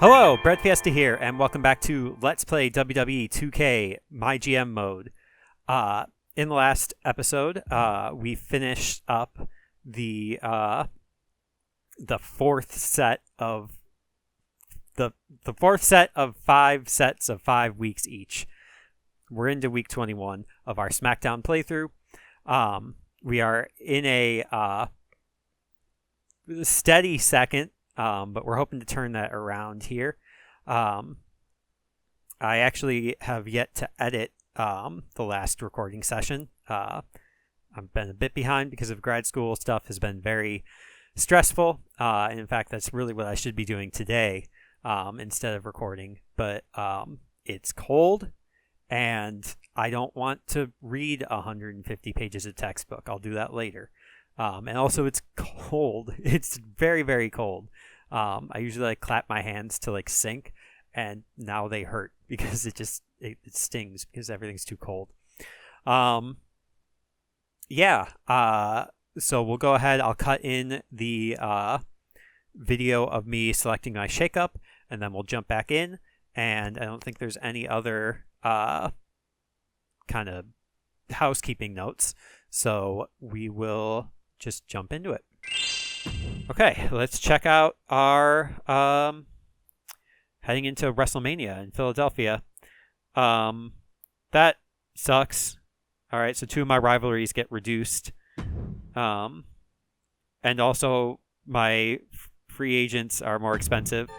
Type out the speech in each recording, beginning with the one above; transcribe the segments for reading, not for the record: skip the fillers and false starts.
Hello, breadfiesta here, and welcome back to Let's Play WWE 2K MyGM mode. In the last episode, we finished up the fourth set of the fourth set of 5 sets of 5 weeks each. We're into week 21 of our SmackDown playthrough. We are in a steady second. But we're hoping to turn that around here. I actually have yet to edit the last recording session. I've been a bit behind because of grad school stuff has been very stressful. And in fact, that's really what I should be doing today instead of recording. But it's cold, and I don't want to read 150 pages of textbook. I'll do that later. And also, it's cold. It's very, very cold. I usually clap my hands to sink, and now they hurt because it stings because everything's too cold. So we'll go ahead. I'll cut in the video of me selecting my shakeup, and then we'll jump back in. And I don't think there's any other kind of housekeeping notes, so we will just jump into it. Okay, let's check out our heading into WrestleMania in Philadelphia. That sucks. All right, so 2 of my rivalries get reduced. And also my free agents are more expensive.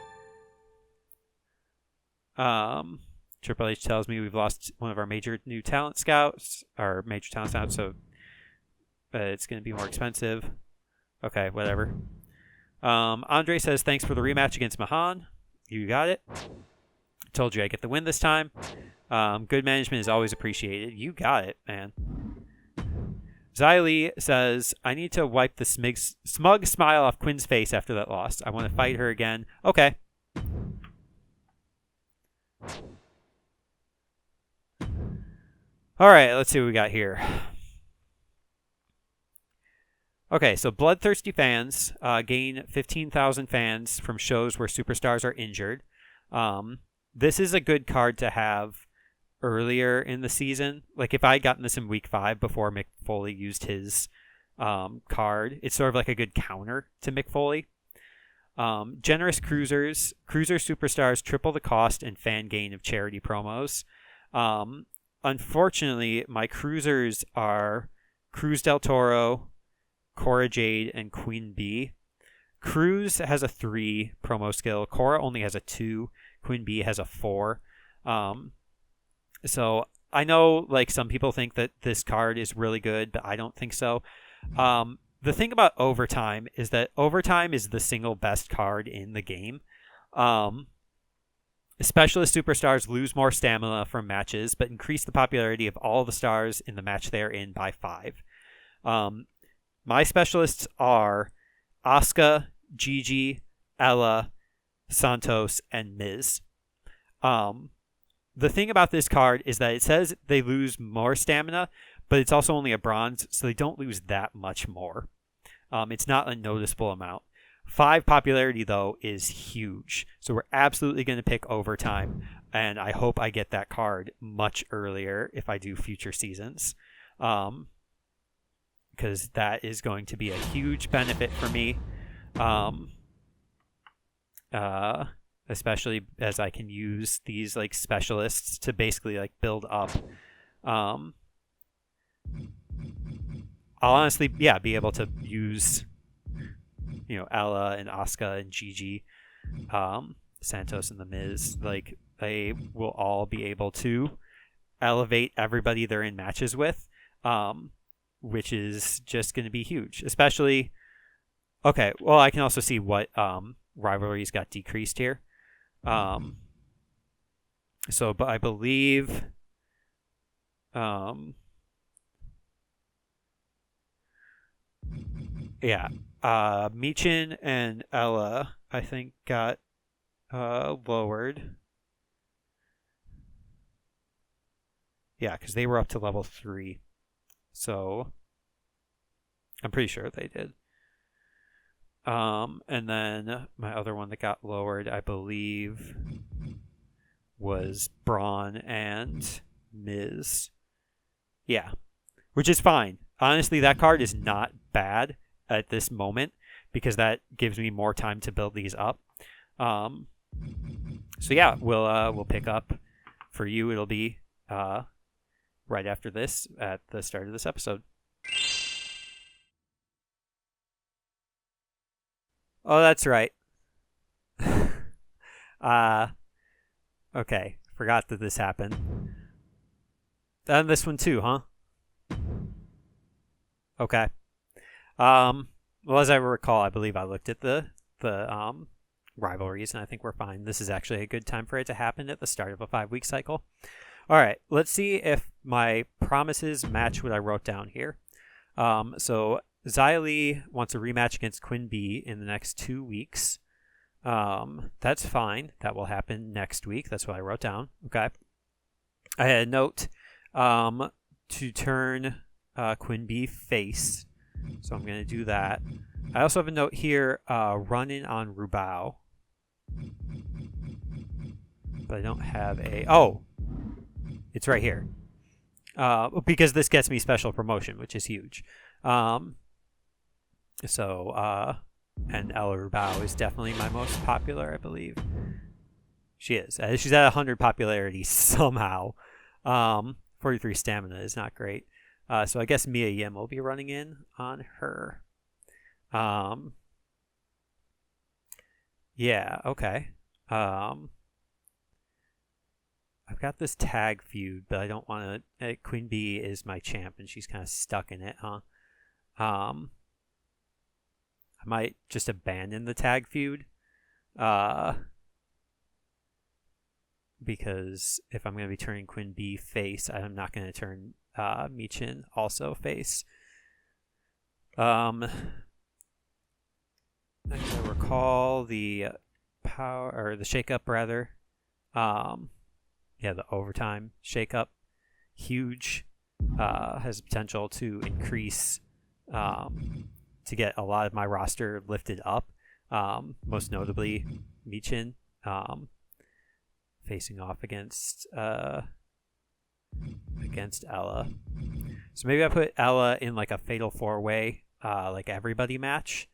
Triple H tells me we've lost one of our major talent scouts, so it's going to be more expensive. Okay, whatever. Andre says, thanks for the rematch against Mahan. You got it. Told you I get the win this time. Good management is always appreciated. You got it, man. Xylee says, I need to wipe the smug smile off Quinn's face after that loss. I want to fight her again. Okay. All right, let's see what we got here. Okay, so Bloodthirsty Fans gain 15,000 fans from shows where superstars are injured. This is a good card to have earlier in the season. Like if I had gotten this in week 5 before Mick Foley used his card, it's sort of like a good counter to Mick Foley. Generous cruiser superstars triple the cost and fan gain of charity promos. Unfortunately, my cruisers are Cruz del Toro, Cora Jade, and Queen Bee. Cruz has a 3 promo skill. Cora only has a 2. Queen Bee has a 4. So I know some people think that this card is really good, but I don't think so. The thing about Overtime is that Overtime is the single best card in the game. Specialist superstars lose more stamina from matches, but increase the popularity of all the stars in the match they are in by 5. My specialists are Asuka, Gigi, Ella, Santos, and Miz. The thing about this card is that it says they lose more stamina, but it's also only a bronze, so they don't lose that much more. It's not a noticeable amount. 5 popularity, though, is huge. So we're absolutely going to pick Overtime, and I hope I get that card much earlier if I do future seasons. Because that is going to be a huge benefit for me. Especially as I can use these specialists to basically build up. I'll honestly, be able to use, Ella and Asuka and Gigi, Santos and The Miz. They will all be able to elevate everybody they're in matches with, which is just going to be huge. Especially, okay, well, I can also see what rivalries got decreased here. But I believe Michin and Ella, I think, got lowered. Yeah, because they were up to level 3. So I'm pretty sure they did. And then my other one that got lowered, I believe, was Braun and Miz. Yeah, which is fine. Honestly, that card is not bad at this moment because that gives me more time to build these up. So yeah, we'll pick up for you. It'll be right after this at the start of this episode. Oh, that's right. Okay. Forgot that this happened. And this one too, huh? Okay. Well, as I recall, I believe I looked at the rivalries, and I think we're fine. This is actually a good time for it to happen at the start of a 5-week cycle. All right, let's see if my promises match what I wrote down here. So Xia Li wants a rematch against Quinn B in the next 2 weeks. That's fine. That will happen next week. That's what I wrote down. Okay. I had a note to turn Quinn B face. So I'm going to do that. I also have a note here, running on Rubao. But I don't have a... Oh! It's right here. Because this gets me special promotion, which is huge. And Ella Rubao is definitely my most popular, I believe. She is. She's at 100 popularity somehow. 43 stamina is not great. So I guess MyGM will be running in on her. Yeah, okay. I've got this tag feud, but I don't want to... Queen Bee is my champ, and she's kind of stuck in it, huh? I might just abandon the tag feud. Because if I'm going to be turning Quinn B face, I'm not going to turn Michin also face. As I recall, the power, or the shakeup rather. The overtime shakeup, huge. Has potential to increase, to get a lot of my roster lifted up. Most notably, Michin. Facing off against Ella. So maybe I put Ella in like a fatal 4-way, like everybody match.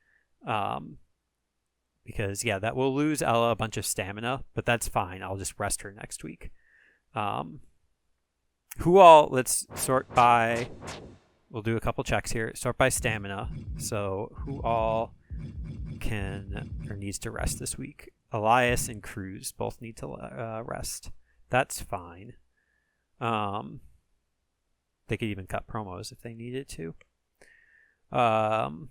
Because that will lose Ella a bunch of stamina, but that's fine. I'll just rest her next week. Let's sort by, we'll do a couple checks here. Sort by stamina. So who all needs to rest this week? Elias and Cruz both need to rest. That's fine. They could even cut promos if they needed to. And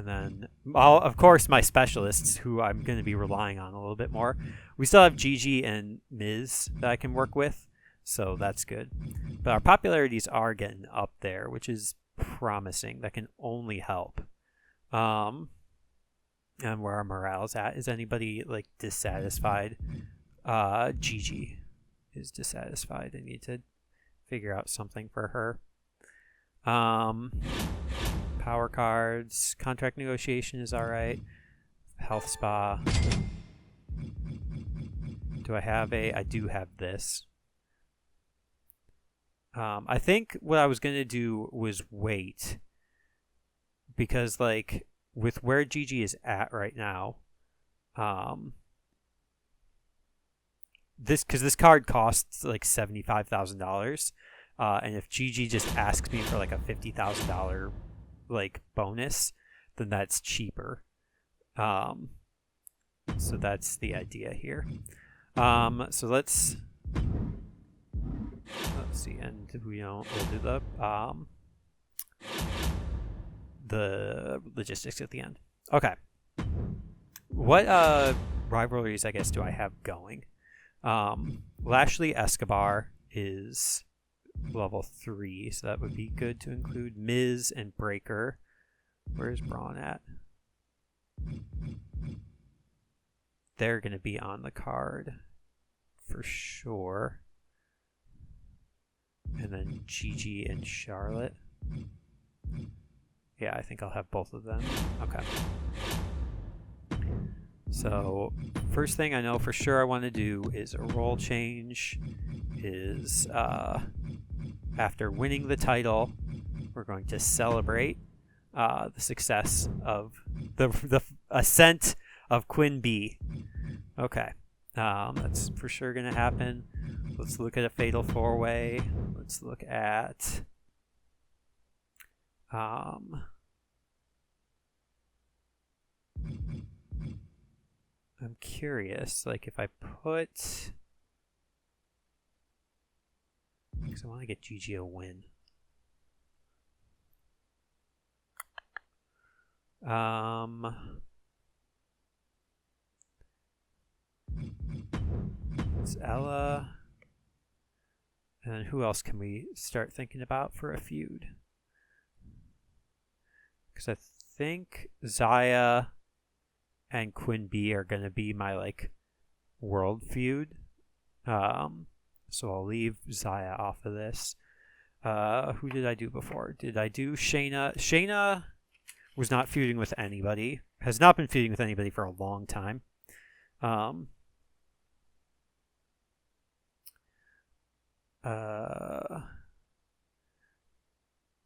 then, of course, my specialists, who I'm going to be relying on a little bit more. We still have Gigi and Miz that I can work with, so that's good. But our popularities are getting up there, which is promising. That can only help. And where our morale's at. Is anybody like dissatisfied? Gigi is dissatisfied. I need to figure out something for her. Power cards. Contract negotiation is alright. Health spa. Do I have I do have this. I think what I was going to do was wait. Because, like, with where Gigi is at right now, this card costs like $75,000, and if Gigi just asks me for like a $50,000 like bonus, then that's cheaper. So that's the idea here. So let's see, and we'll do the logistics at the end. Okay. What rivalries, I guess, do I have going? Lashley Escobar is level 3, so that would be good to include. Miz and Breaker. Where's Braun at? They're going to be on the card for sure. And then Gigi and Charlotte. Yeah, I think I'll have both of them. Okay. So first thing I know for sure I want to do is a role change. Is after winning the title, we're going to celebrate the success of the ascent of Quinn B. Okay, that's for sure going to happen. Let's look at a fatal 4-way. Let's look at I'm curious, like if I put, because I want to get Gigi a win. It's Ella. And then who else can we start thinking about for a feud? Because I think Zaya and Quinn B are going to be my like world feud. So I'll leave Zaya off of this. Who did I do before? Did I do Shayna? Shayna was not feuding with anybody. Has not been feuding with anybody for a long time.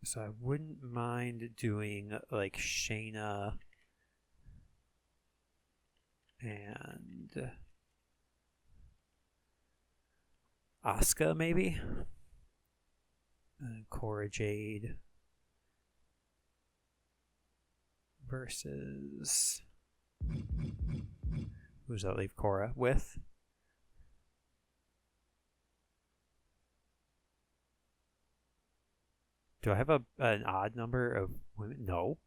So I wouldn't mind doing like Shayna and Asuka maybe, and Cora Jade versus, who's that leave Cora with? Do I have an odd number of women? No.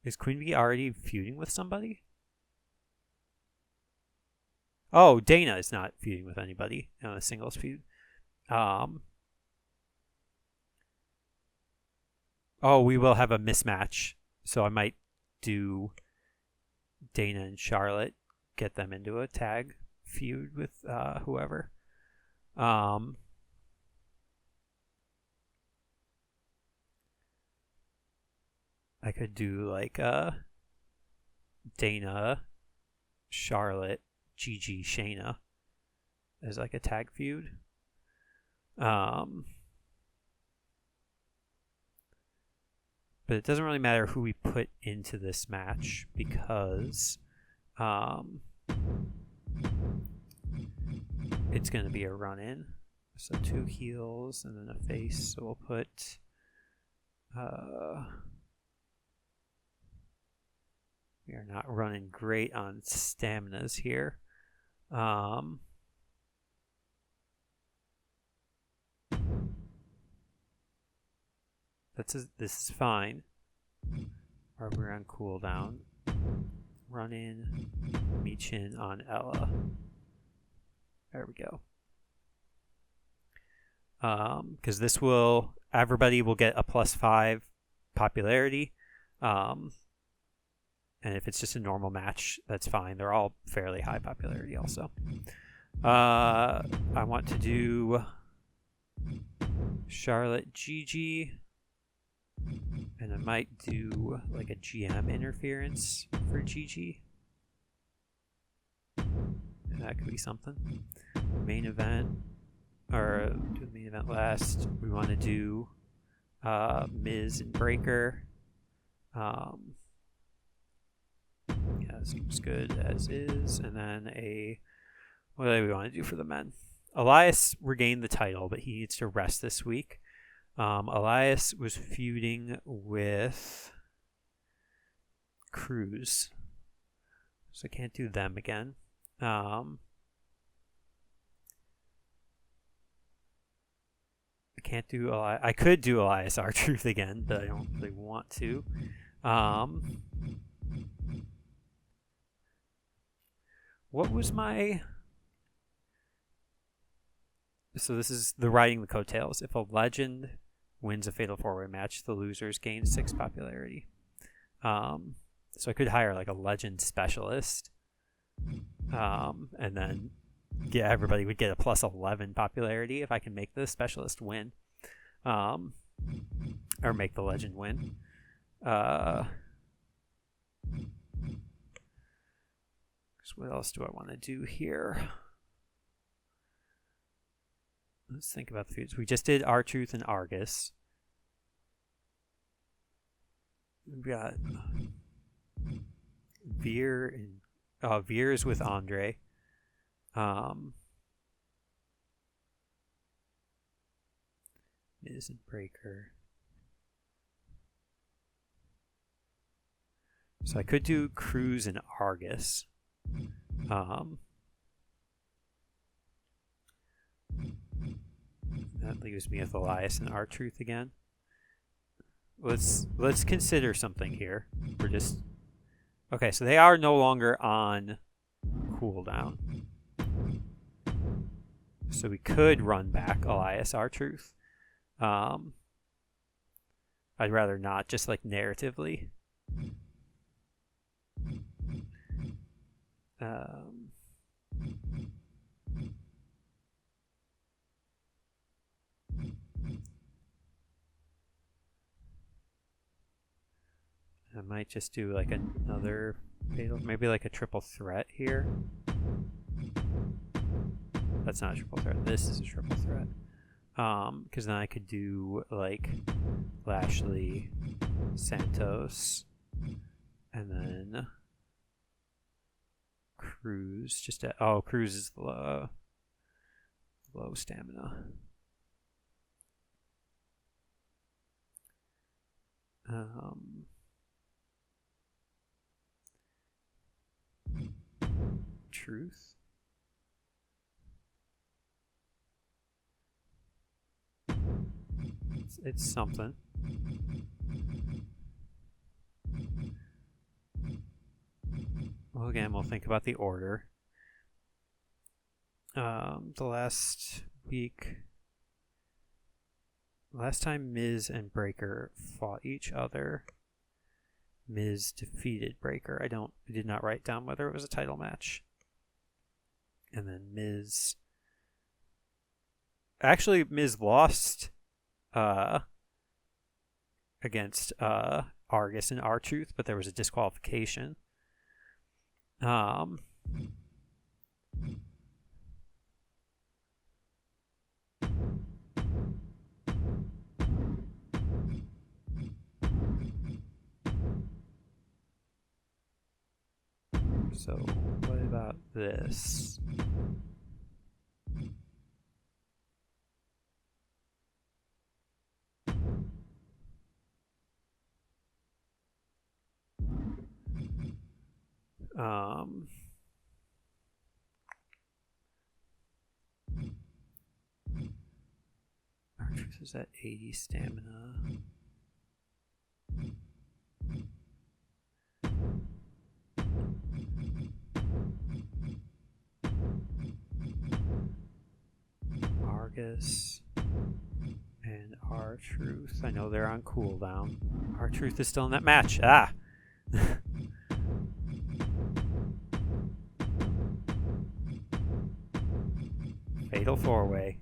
Is Queen Bee already feuding with somebody? Oh, Dana is not feuding with anybody on a singles feud. Oh, we will have a mismatch. So I might do Dana and Charlotte, get them into a tag feud with whoever. I could do like Dana, Charlotte, Gigi, Shayna as like a tag feud. But it doesn't really matter who we put into this match because it's going to be a run-in. So 2 heels and then a face. So we'll put we are not running great on staminas here. This is fine. Or we're on cooldown. Run in, Michin on Ella. There we go. Because this will, everybody will get a +5 popularity. And if it's just a normal match, that's fine. They're all fairly high popularity also. I want to do Charlotte Gigi. And I might do like a GM interference for Gigi. And that could be something. Main event. Or do the main event last. We want to do Miz and Breaker. Yeah, seems good as is. And then what do we want to do for the men? Elias regained the title, but he needs to rest this week. Elias was feuding with Cruz, so I can't do them again. I can't do I could do Elias R-Truth again, but I don't really want to. What was my... So this is the riding the coattails. If a legend wins a fatal 4-way match, the losers gain 6 popularity. So I could hire like a legend specialist, and then everybody would get a +11 popularity if I can make the specialist win, or make the legend win. So what else do I want to do here? Let's think about the feuds. We just did R-Truth and Argus. We've got Veer and Veer's with Andre. Miz and Breaker. So I could do Cruz and Argus. That leaves me with Elias and R-Truth again. Let's consider something here. We're just okay. So they are no longer on cooldown. So we could run back Elias R-Truth. I'd rather not, just like narratively. I might just do like another fatal, maybe like a triple threat here. That's not a triple threat. This is a triple threat. Because then I could do like Lashley, Santos, and then Cruz. Just at, oh, Cruz is low stamina. Truth. It's something. Well, again, we'll think about the order. The last time Miz and Breaker fought each other, Miz defeated Breaker. I did not write down whether it was a title match. And then Miz lost against Argus and R-Truth, but there was a disqualification. So what about this? R-Truth is at 80 stamina. Argus and R-Truth. I know they're on cooldown. R-Truth is still in that match. Ah! Fatal four-way.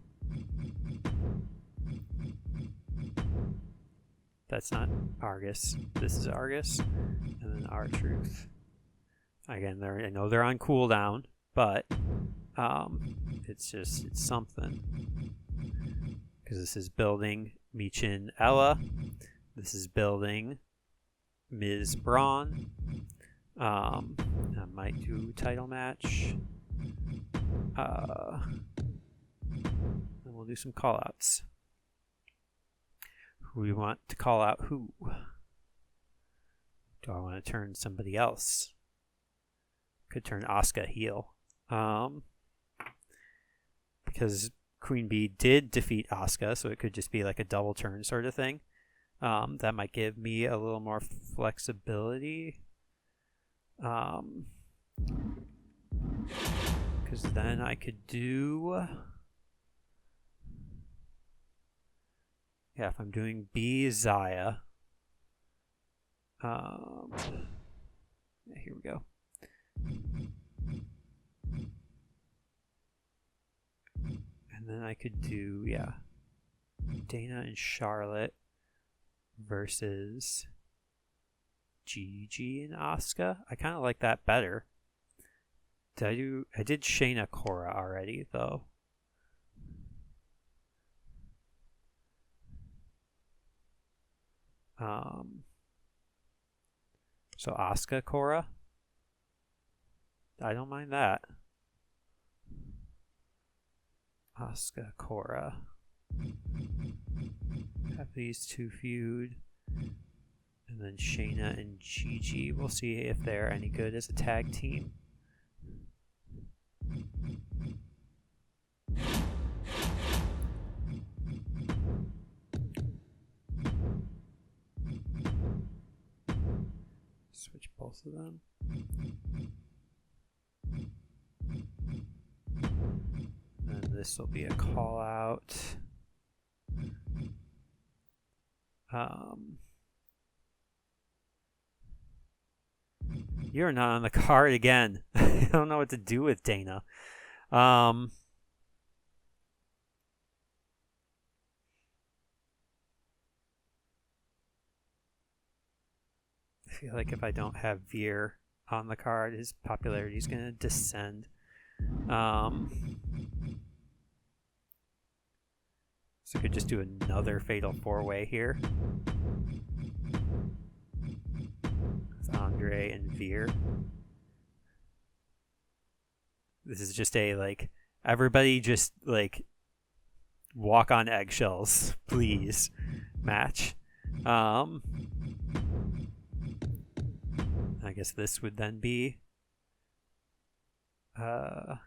That's not Argus. This is Argus. And then R-Truth. Again, I know they're on cooldown, but it's something. Because this is building Michin Ella. This is building Miz Braun. I might do title match. And we'll do some call-outs. Who we want to call out who? Do I want to turn somebody else? Could turn Asuka heel. Because Queen Bee did defeat Asuka, so it could just be like a double turn sort of thing. That might give me a little more flexibility. Because then I could do... Yeah, if I'm doing B Zaya. Here we go. And then I could do, yeah, Dana and Charlotte versus Gigi and Asuka. I kind of like that better. I did Shayna Cora already though. So Asuka Cora. I don't mind that. Asuka Cora. Have these two feud. And then Shayna and Gigi. We'll see if they're any good as a tag team. Switch both of them. And this will be a call out. You're not on the card again. I don't know what to do with Dana. I feel like if I don't have Veer on the card, his popularity is going to descend. So I could just do another Fatal 4-Way here. With Andre and Veer. This is just a, like, everybody just, like, walk on eggshells, please, match. I guess this would then be a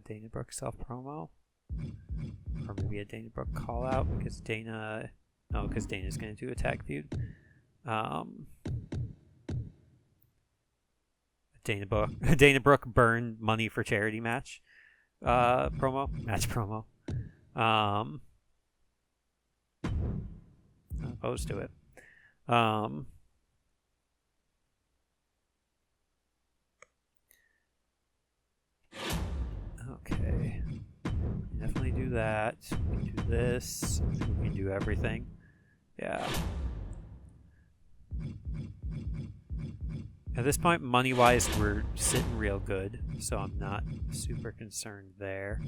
Dana Brooke self-promo. Or maybe a Dana Brooke call-out because Dana's going to do a tag feud. Dana Brooke burn money for charity match promo. Not opposed to it. Okay. Definitely do that. We can do this. We can do everything. Yeah. At this point, money-wise, we're sitting real good, so I'm not super concerned there.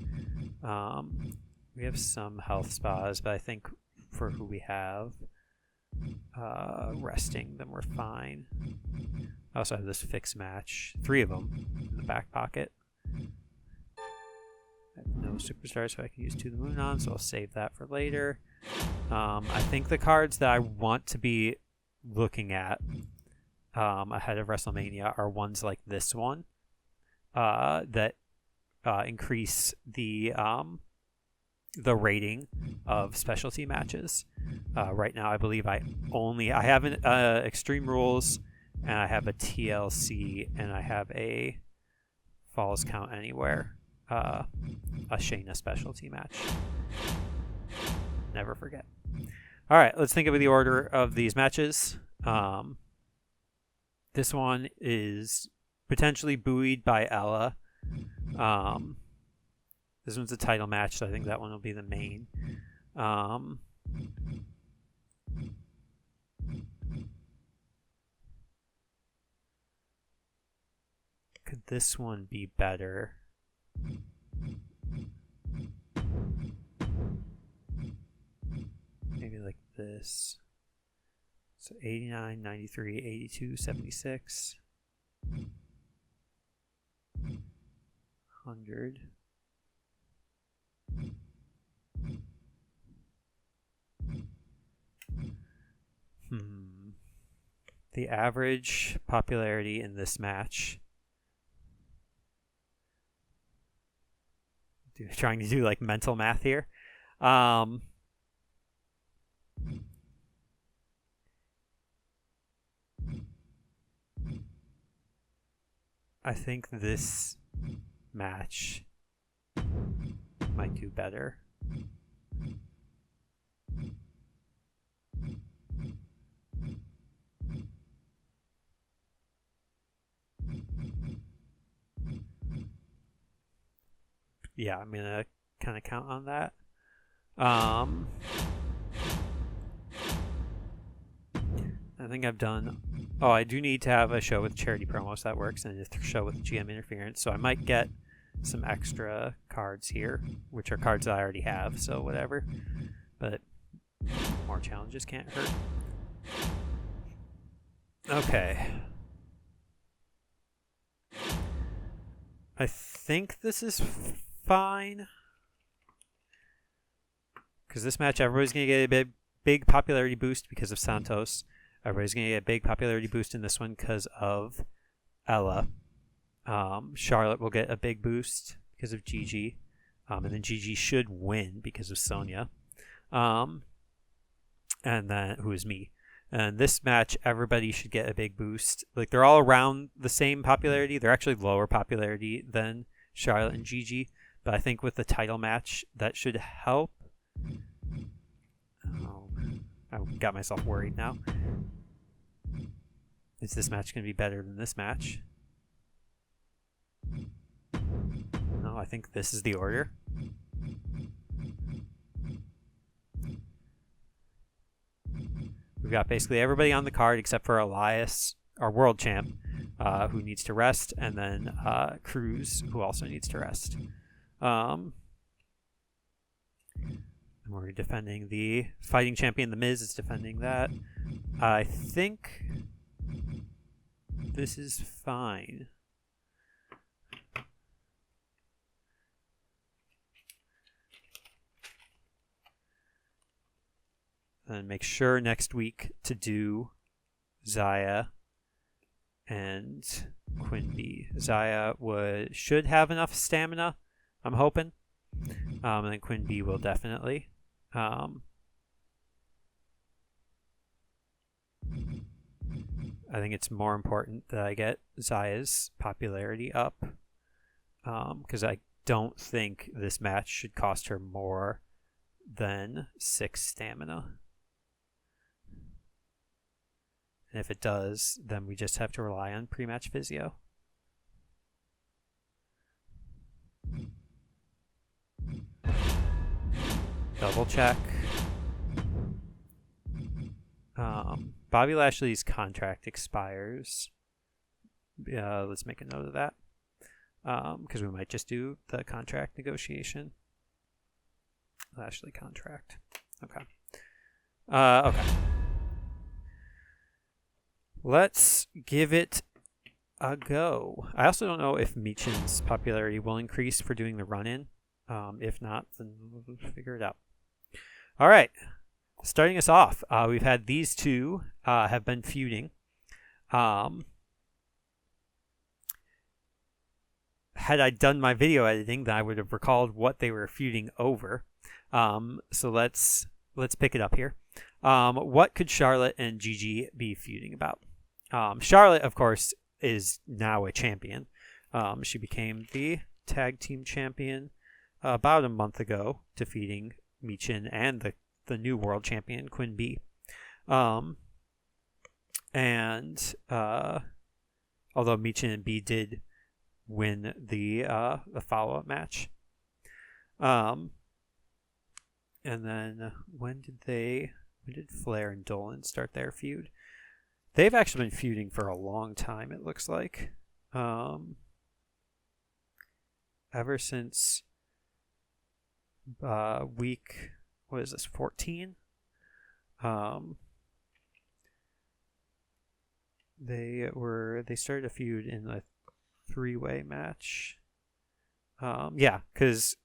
We have some health spas, but I think for who we have resting, then we're fine. I also have this fixed match, 3 of them in the back pocket. I have no superstars, so I can use To the Moon on, so I'll save that for later. I think the cards that I want to be looking at ahead of WrestleMania are ones like this one that increase the rating of specialty matches. Right now, I believe I have an Extreme Rules, and I have a TLC, and I have a Falls Count Anywhere. A Shayna specialty match. Never forget. All right, let's think of the order of these matches. This one is potentially buoyed by Ella. This one's a title match, so I think that one will be the main. Could this one be better? Maybe like this. So 89, 93, 82, 76. 100. The average popularity in this match. Trying to do like mental math here. I think this match might do better. Yeah, I'm going to kind of count on that. I think I've done... Oh, I do need to have a show with charity promos. That works. And a show with GM interference. So I might get some extra cards here, which are cards that I already have. So whatever. But more challenges can't hurt. Okay. I think this is fine. Because this match, everybody's going to get a big popularity boost because of Santos. Everybody's going to get a big popularity boost in this one because of Ella. Charlotte will get a big boost because of Gigi. And then Gigi should win because of Sonya. And then, who is me. And this match, everybody should get a big boost. Like, they're all around the same popularity. They're actually lower popularity than Charlotte and Gigi. But I think with the title match, that should help. Oh, I got myself worried now. Is this match going to be better than this match? No, I think this is the order. We've got basically everybody on the card except for Elias, our world champ, who needs to rest, and then Cruz, who also needs to rest. We're defending the fighting champion. The Miz is defending that. I think this is fine. And make sure next week to do Zaya and Quinn B. Zaya should have enough stamina, I'm hoping. And then Quinn B will definitely. I think it's more important that I get Zaya's popularity up. Because I don't think this match should cost her more than 6 stamina. And if it does, then we just have to rely on pre-match physio. Double check. Bobby Lashley's contract expires. Let's make a note of that. Because we might just do the contract negotiation. Lashley contract. Okay. Okay. Let's give it a go. I also don't know if Michin's popularity will increase for doing the run-in. If not, then we'll figure it out. All right. Starting us off, we've had these two have been feuding. Had I done my video editing, then I would have recalled what they were feuding over. So let's pick it up here. What could Charlotte and Gigi be feuding about? Charlotte, of course, is now a champion. She became the tag team champion about a month ago, defeating Michin and the new world champion, Quinn B. Although Michin and B did win the follow-up match. And then when did Flair and Dolan start their feud? They've actually been feuding for a long time, it looks like. Ever since week, what is this, 14? They started a feud in a 3-way match. Because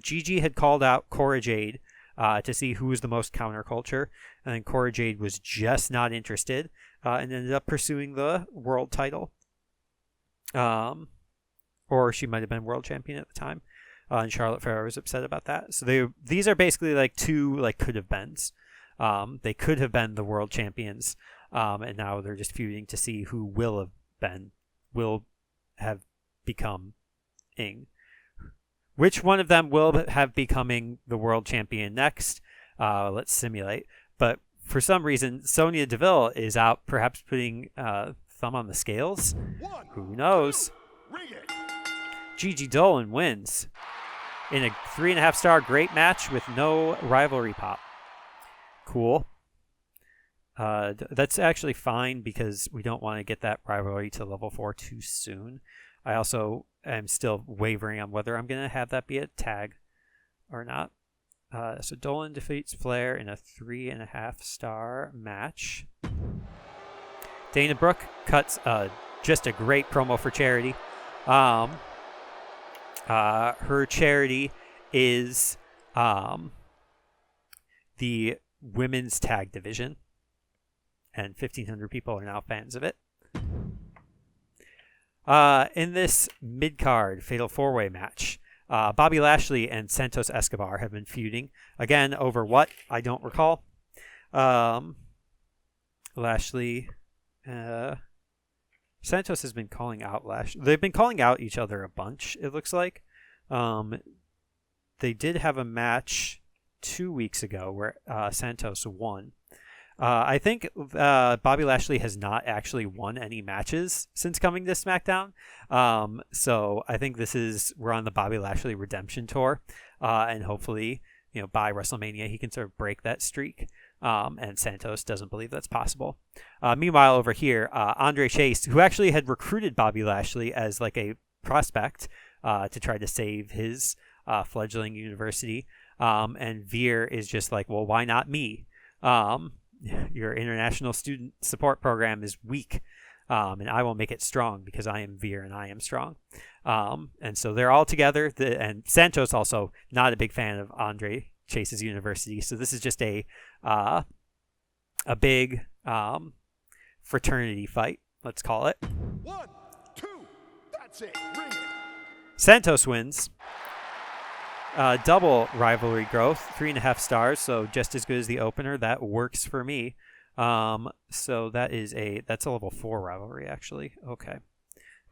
Gigi had called out Cora Jade to see who was the most counterculture, and then Cora Jade was just not interested and ended up pursuing the world title. Or she might have been world champion at the time, and Charlotte Flair was upset about that. So these are basically like two could have beens. They could have been the world champions, and now they're just feuding to see who will have become ing. Which one of them will have becoming the world champion next? Let's simulate. But for some reason, Sonya Deville is out, perhaps putting thumb on the scales. Who knows? Gigi Dolan wins in a 3.5-star great match with no rivalry pop. Cool. That's actually fine because we don't want to get that rivalry to level 4 too soon. I also am still wavering on whether I'm going to have that be a tag or not. So Dolan defeats Flair in a 3.5 star match. Dana Brooke cuts just a great promo for charity. Her charity is the women's tag division, and 1,500 people are now fans of it. In this mid-card Fatal 4-Way match, Bobby Lashley and Santos Escobar have been feuding. Again, over what? I don't recall. Lashley... Santos has been calling out Lashley. They've been calling out each other a bunch, it looks like. They did have a match 2 weeks ago where Santos won. I think Bobby Lashley has not actually won any matches since coming to SmackDown. So I think we're on the Bobby Lashley redemption tour. And hopefully, by WrestleMania, he can sort of break that streak. And Santos doesn't believe that's possible. Meanwhile, over here, Andre Chase, who actually had recruited Bobby Lashley as like a prospect to try to save his fledgling university. And Veer is just like, well, why not me? Your international student support program is weak. And I will make it strong because I am Veer and I am strong. And so they're all together. And Santos also not a big fan of Andre Chase's university. So this is just a big fraternity fight, let's call it. 1, 2, that's it. Ring it. Santos wins. Double rivalry growth, 3.5 stars, so just as good as the opener. That works for me. So that's a level 4 rivalry, actually. Okay,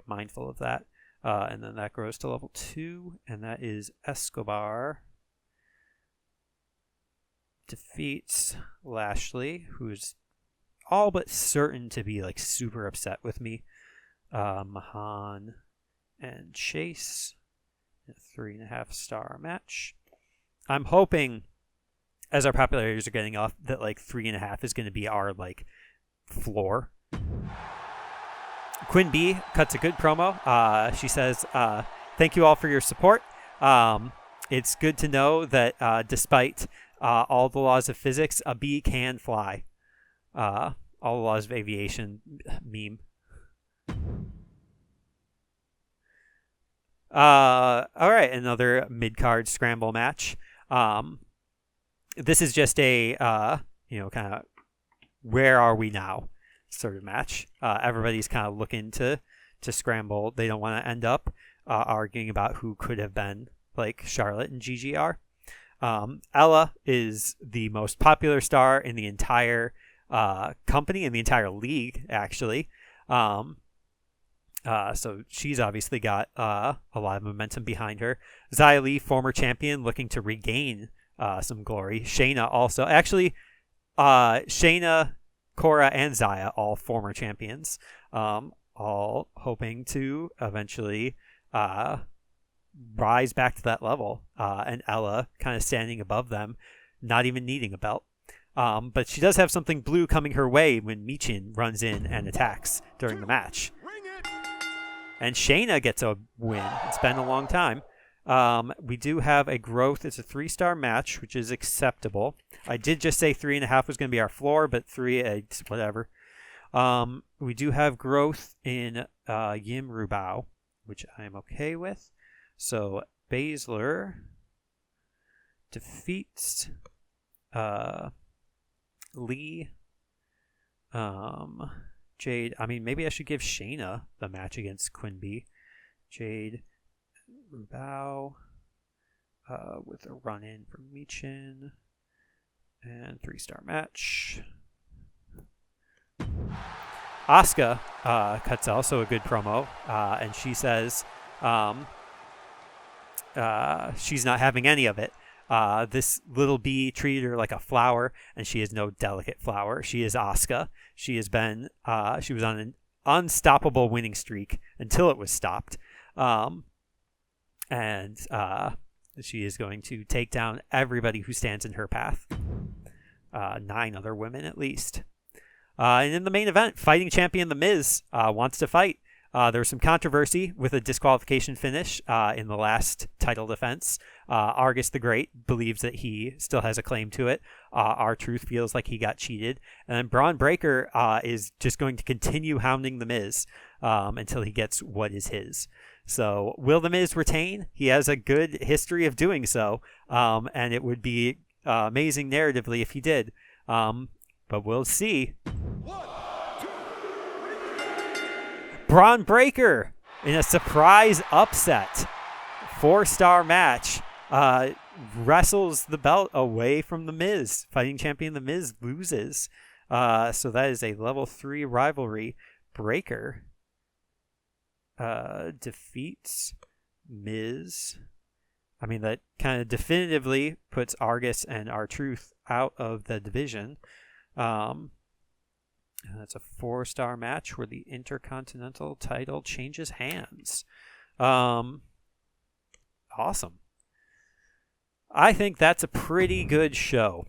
mindful of that. And then that grows to level 2, and that is Escobar defeats Lashley, who's all but certain to be like super upset with me. Mahan and Chase. 3.5 star match. I'm hoping, as our popularities are getting off, that like 3.5 is going to be our like floor. Quinn B cuts a good promo. She says, "Thank you all for your support. It's good to know that despite all the laws of physics, a bee can fly. All the laws of aviation meme." All right, another mid-card scramble match. This is just a kind of where are we now sort of match. Everybody's kind of looking to scramble. They don't want to end up arguing about who could have been like Charlotte and GGR. Ella is the most popular star in the entire company, in the entire league, actually. So she's obviously got a lot of momentum behind her. Xia Li, former champion, looking to regain some glory. Shayna also. Actually, Shayna, Cora, and Xia, all former champions. All hoping to eventually rise back to that level. And Ella kind of standing above them, not even needing a belt. But she does have something blue coming her way when Michin runs in and attacks during the match. And Shayna gets a win. It's been a long time. We do have a growth. It's a 3-star match, which is acceptable. I did just say 3.5 was going to be our floor, but 3, whatever. We do have growth in Yim Rubao, which I am okay with. So Baszler defeats Lee. Jade, maybe I should give Shayna the match against Quinn B. Jade Rubao with a run-in from Michin. And 3-star match. Asuka cuts also a good promo. And she says she's not having any of it. This little bee treated her like a flower, and she is no delicate flower. She is Asuka. She was on an unstoppable winning streak until it was stopped. And she is going to take down everybody who stands in her path. 9 other women at least. And in the main event, fighting champion The Miz wants to fight. There was some controversy with a disqualification finish in the last title defense. Argus the Great believes that he still has a claim to it. R-Truth feels like he got cheated. And then Braun Breaker is just going to continue hounding The Miz until he gets what is his. So will The Miz retain? He has a good history of doing so, and it would be amazing narratively if he did. But we'll see. Braun Breaker in a surprise upset 4-star match wrestles the belt away from The Miz. Fighting champion The Miz loses. So that is a level 3 rivalry. Breaker defeats Miz. I mean, that kind of definitively puts Argus and R-Truth out of the division. And that's a 4-star match where the Intercontinental title changes hands. Awesome. I think that's a pretty good show.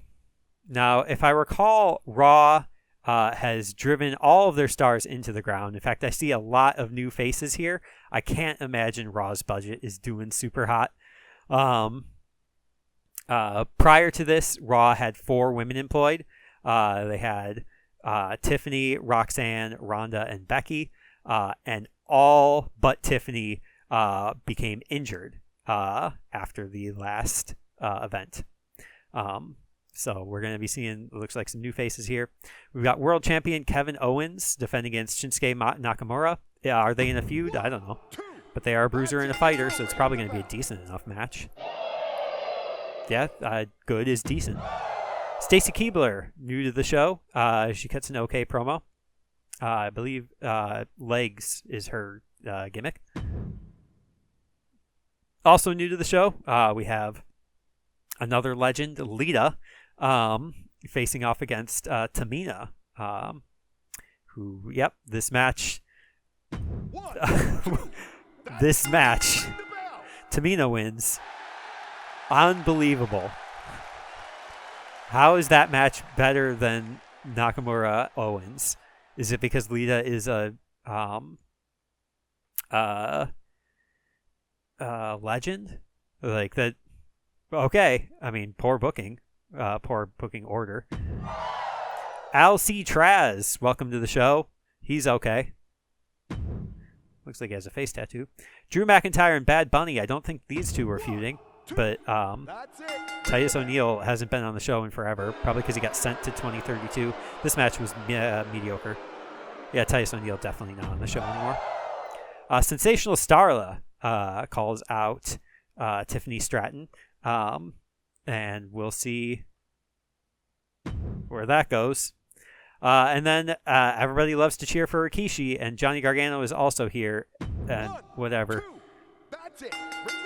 Now, if I recall, Raw has driven all of their stars into the ground. In fact, I see a lot of new faces here. I can't imagine Raw's budget is doing super hot. Prior to this, Raw had 4 women employed. They had Tiffany, Roxanne, Ronda, and Becky, and all but Tiffany became injured after the last event. So we're going to be seeing, it looks like, some new faces here. We've got world champion Kevin Owens defending against Shinsuke Nakamura. Yeah, are they in a feud? I don't know. But they are a bruiser and a fighter, so it's probably going to be a decent enough match. Yeah, good is decent. Stacy Keibler, new to the show. She cuts an okay promo. I believe legs is her gimmick. Also new to the show, we have another legend, Lita, facing off against Tamina. This match... this match, Tamina wins. Unbelievable. How is that match better than Nakamura Owens? Is it because Lita is a legend? Like that? Okay. I mean, poor booking order. Al C. Traz, welcome to the show. He's okay. Looks like he has a face tattoo. Drew McIntyre and Bad Bunny. I don't think these two were feuding. But Titus O'Neil hasn't been on the show in forever, probably because he got sent to 2032. This match was mediocre. Yeah, Titus O'Neil definitely not on the show anymore. Sensational Starla calls out Tiffany Stratton, and we'll see where that goes. And then everybody loves to cheer for Rikishi, and Johnny Gargano is also here, and whatever.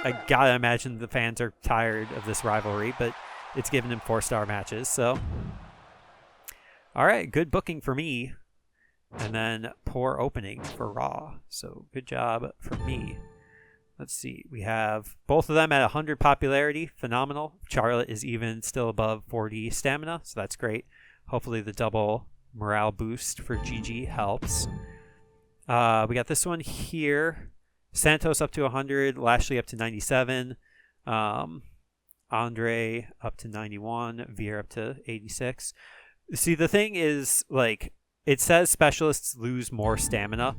I gotta imagine the fans are tired of this rivalry, but it's given him 4-star matches, so. Alright, good booking for me. And then poor opening for Raw. So good job for me. Let's see. We have both of them at 100 popularity. Phenomenal. Charlotte is even still above 40 stamina, so that's great. Hopefully the double morale boost for Gigi helps. We got this one here. Santos up to 100, Lashley up to 97, Andre up to 91, Veer up to 86. See, the thing is, like, it says specialists lose more stamina,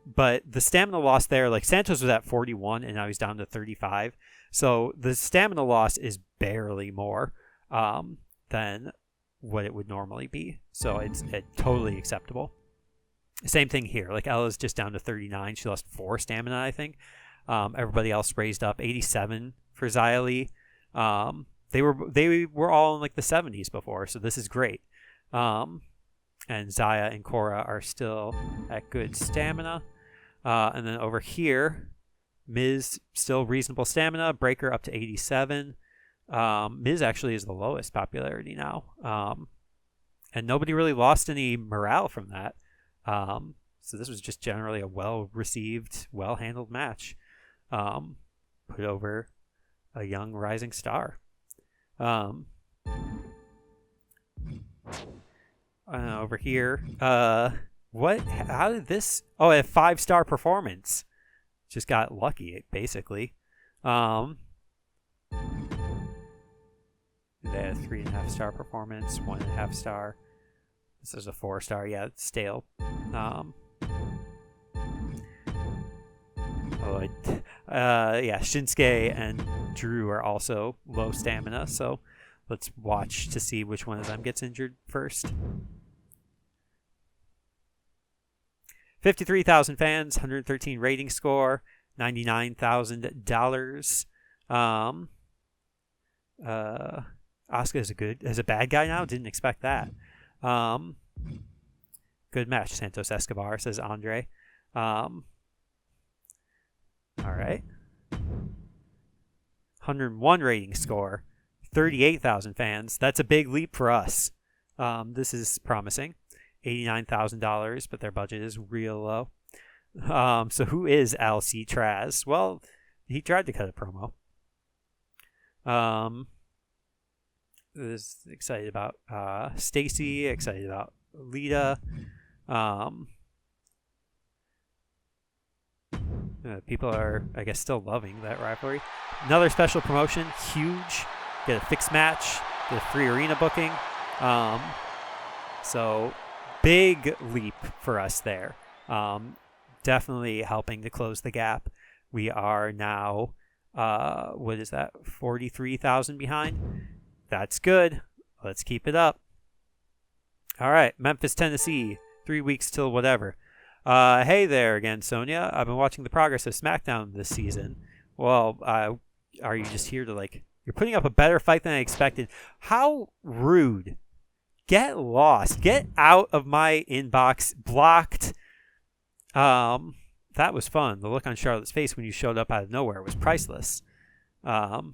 but the stamina loss there, like, Santos was at 41 and now he's down to 35. So the stamina loss is barely more than what it would normally be. So it's totally acceptable. Same thing here. Like, Ella's just down to 39. She lost 4 stamina, I think. Everybody else raised up. 87 for Xia Li. They were all in like the 70s before, so this is great. And Xia and Cora are still at good stamina. And then over here, Miz still reasonable stamina. Breaker up to 87. Miz actually is the lowest popularity now. And nobody really lost any morale from that. So this was just generally a well-received, well-handled match. Put over a young rising star. over here. What? How did this? Oh, a 5-star performance. Just got lucky, basically. They had a 3.5-star performance, 1.5-star. This is a 4-star. Yeah, it's stale. Yeah, Shinsuke and Drew are also low stamina, so let's watch to see which one of them gets injured first. 53,000 fans, 113 rating score, $99,000. Asuka is a bad guy now. Didn't expect that. Good match, Santos Escobar, says Andre. All right. 101 rating score, 38,000 fans. That's a big leap for us. This is promising. $89,000, but their budget is real low. So who is LC Traz? Well, he tried to cut a promo. Is excited about Stacy, excited about Lita. People are, I guess, still loving that rivalry. Another special promotion, huge. Get a fixed match, get a free arena booking. So big leap for us there. Definitely helping to close the gap. We are now, 43,000 behind. That's good. Let's keep it up. All right, Memphis, Tennessee. 3 weeks till whatever. Hey there again, Sonia. I've been watching the progress of SmackDown this season. Well, are you just here to you're putting up a better fight than I expected. How rude. Get lost. Get out of my inbox. Blocked. That was fun. The look on Charlotte's face when you showed up out of nowhere was priceless. Nice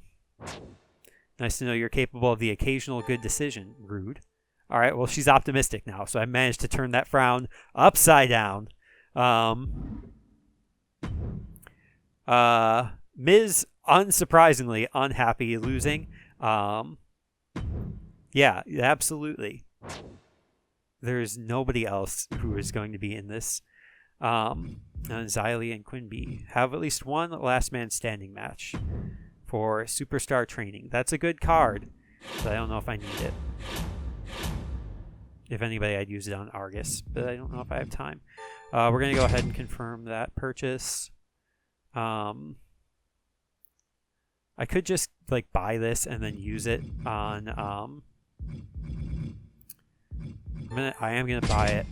to know you're capable of the occasional good decision. Rude. All right, well, she's optimistic now, so I managed to turn that frown upside down. Miz, unsurprisingly, unhappy losing. Yeah, absolutely. There's nobody else who is going to be in this. Xylee and Quinby have at least one last man standing match for Superstar Training. That's a good card, but I don't know if I need it. If anybody, I'd use it on Argus, but I don't know if I have time. We're going to go ahead and confirm that purchase. I could just buy this and then use it on... I am going to buy it,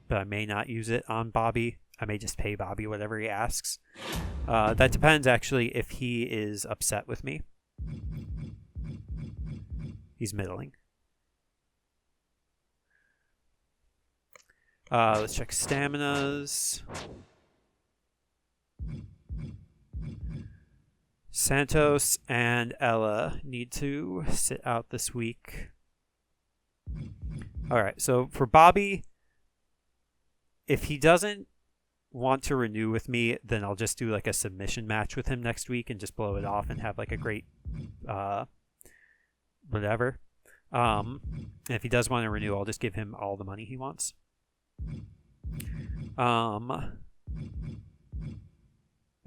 but I may not use it on Bobby. I may just pay Bobby whatever he asks. That depends, actually, if he is upset with me. He's middling. Let's check staminas. Santos and Ella need to sit out this week. Alright, so for Bobby, if he doesn't want to renew with me, then I'll just do a submission match with him next week and just blow it off and have a great whatever. And if he does want to renew, I'll just give him all the money he wants.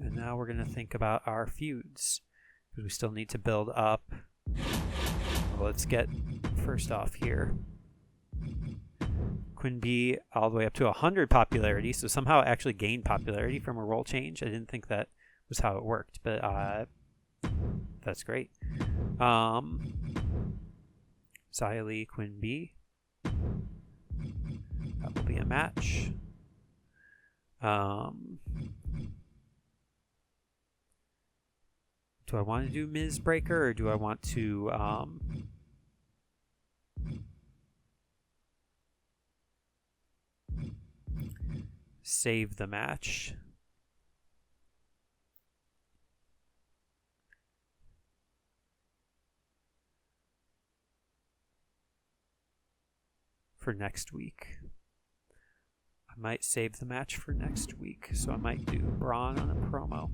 And now we're going to think about our feuds, because we still need to build up. Well, let's get first off here. Quinby all the way up to 100 popularity, so somehow actually gained popularity from a role change. I didn't think that was how it worked, but that's great. Xylee, Quinby. That will be a match. Do I want to do Miz Breaker, or do I want to save the match? For next week. I might save the match for next week, so I might do Braun on a promo.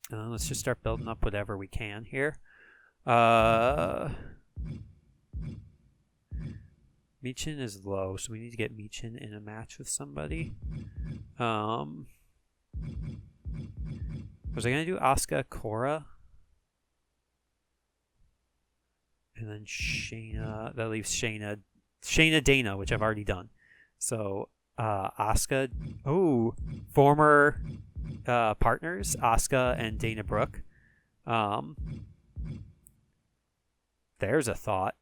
Let's just start building up whatever we can here. Michin is low, so we need to get Michin in a match with somebody. Was I going to do Asuka Cora? And then Shayna. That leaves Shayna Dana, which I've already done. So Asuka. Oh, former partners, Asuka and Dana Brooke. There's a thought.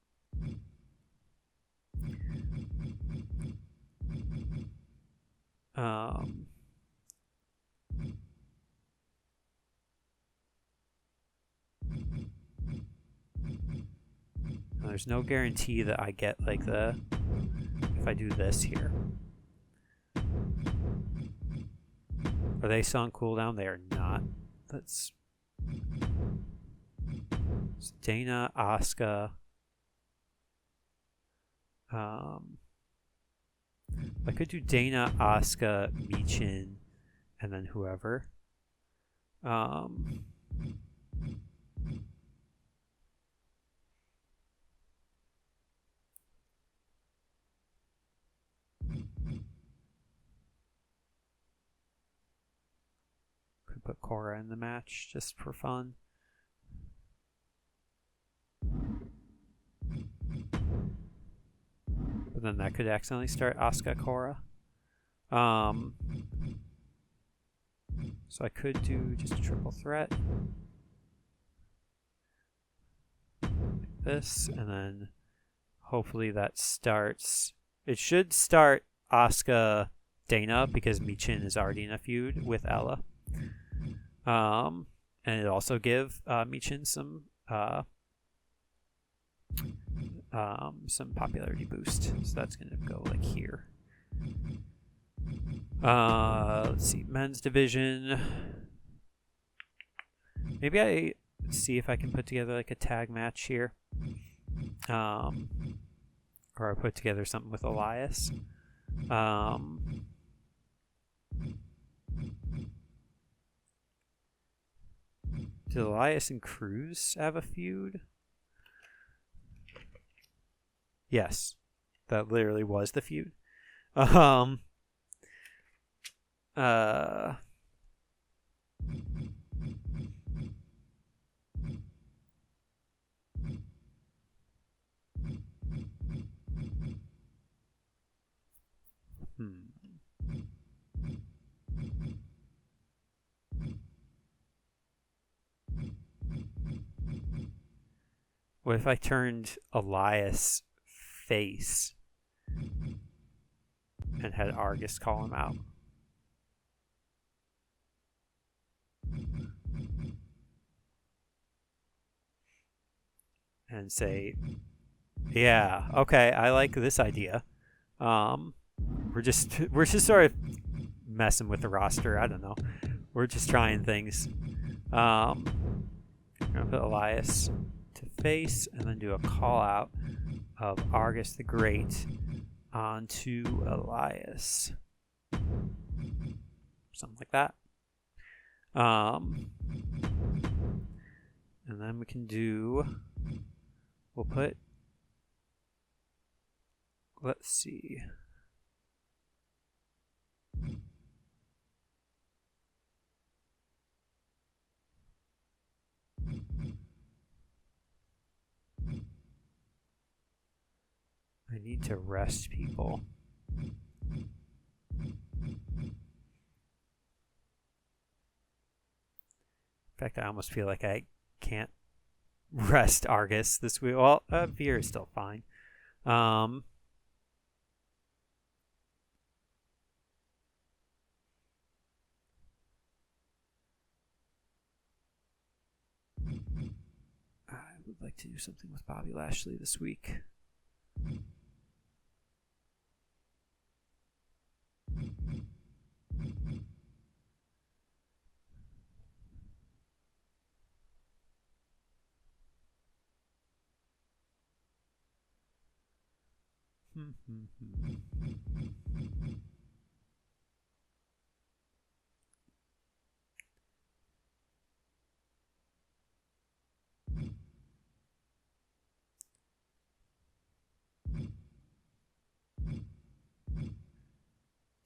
There's no guarantee that I get like if I do this here. Are they still on cooldown? They are not. Let's Dana, Asuka. I could do Dana, Asuka, Michin, and then whoever. Could put Cora in the match just for fun. But then that could accidentally start Asuka Cora. So I could do just a triple threat. Like this, and then hopefully that starts. It should start Asuka Dana because Michin is already in a feud with Ella. And it also give Michin some popularity boost. So that's gonna go like here. Let's see, men's division. Maybe I see if I can put together like a tag match here. Or I put together something with Elias. Did Elias and Cruz have a feud? Yes. That literally was the feud. What if I turned Elias face and had Argus call him out? And say, yeah, okay, I like this idea. We're just sort of messing with the roster. I don't know. We're just trying things. I'm gonna put Elias to face and then do a call out of Argus the Great onto Elias. Something like that. And then we can do, we'll put, let's see. I need to rest people. In fact, I almost feel like I can't rest Argus this week. Well, Veer is still fine. I would like to do something with Bobby Lashley this week.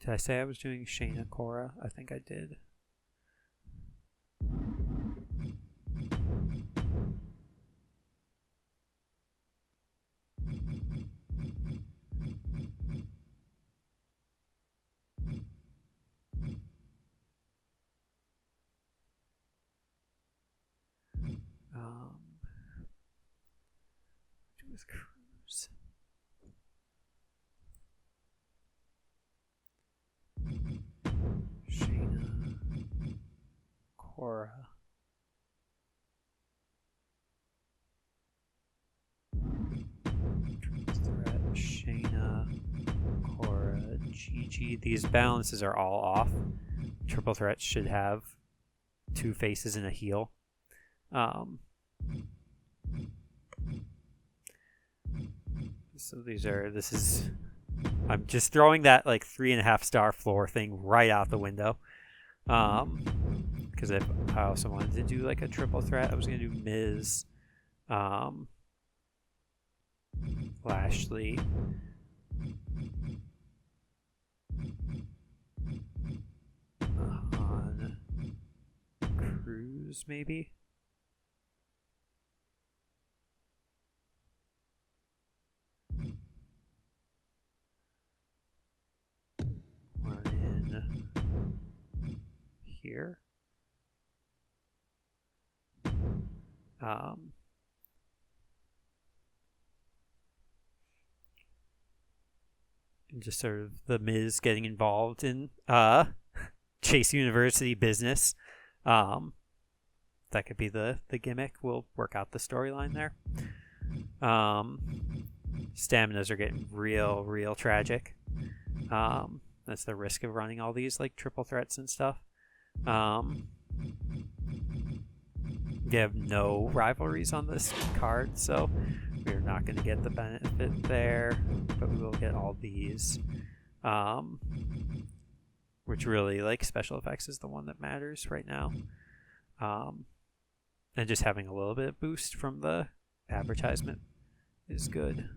Did I say I was doing Shayna Cora? I think I did. Do with Cruz. Shayna Cora. Threat Shayna Cora Gigi. These balances are all off. Triple threats should have 2 faces and a heel. So I'm just throwing that like 3.5 star floor thing right out the window. Because I also wanted to do like a triple threat. I was gonna do Miz, Lashley, on Cruz maybe. Run in here. And just sort of the Miz getting involved in Chase University business. That could be the gimmick. We'll work out the storyline there. Staminas are getting real tragic. That's the risk of running all these like triple threats and stuff. We have no rivalries on this card, so we're not going to get the benefit there, but we will get all these. Which really, like, special effects is the one that matters right now. And just having a little bit of boost from the advertisement is good.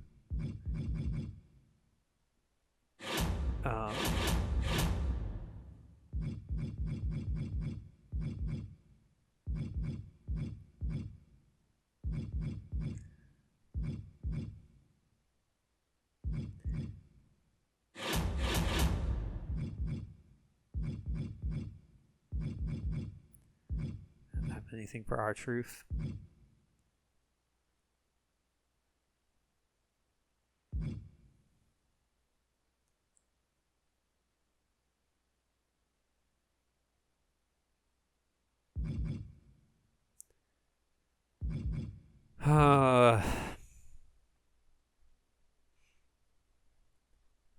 Anything for R-Truth?